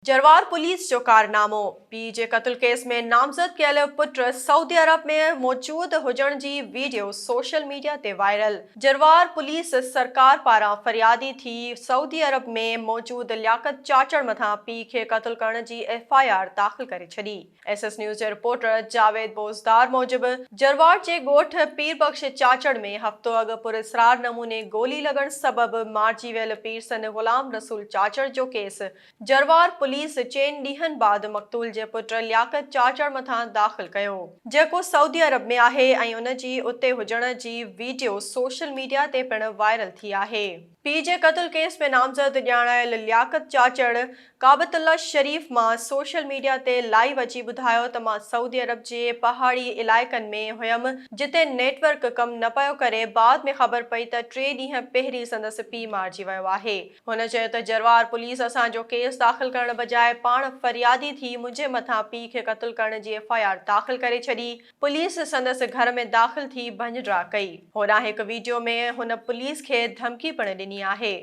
जरवार police जो कारनामो पीउ जे क़त्ल case में नामज़द कयल पुट सऊदी अरब में मौजूद हुजण जी वीडियो सोशल मीडिया ते वायरल। जरवार पुलिस सरकार पारां फरियादी थी सऊदी अरब में मौजूद लियाकत चाचड़ मथां पीउ खे क़त्ल करण जी FIR दाख़िल करे छॾी। SS न्यूज़ जे रिपोर्टर जावेद बोज़दार मूजिब जरवार जे ॻोठ पीरबख़्श चाचड़ में हफ़्तो अॻु पुरइसरार नमूने गोली लॻण सबबि मारिजी वियल पीरसन ग़ुलाम रसूल चाचड़ जो केस जरवार पुलिस 4 ॾींहनि बाद मक़तूल जे पुट लियाकत चाचड़ मथां दाख़िल कयो, जेको सऊदी अरब में आहे ऐं उन जी उते हुजण जी वीडियो सोशल मीडिया ते पिणु वायरल थी आहे। पीउ जे क़त्ल केस में नामज़द ॼाणायल लियाकत चाचड़ काबतुल्लाह शरीफ मां सोशल मीडिया ते लाइव अची ॿुधायो त मां सऊदी अरब जे पहाड़ी इलाइक़नि में हुयमि जिते नेटवर्क कमु न पियो करे। बाद में ख़बर पई त 3 ॾींहं पहिरीं संदसि पीउ मारिजी वियो आहे। हुन चयो त जरवार पुलिस असांजो केस दाख़िल करण बजाए पाण फरियादी थी मुंहिंजे मथां पीउ खे क़त्ल करण जी FIR दाख़िल करे छॾी। पुलिस संदसि घर में दाख़िल थी भञ ड्रा कई। होॾां हिकु वीडियो में हुन पुलिस खे धमकी पिणु ॾिनी आहे।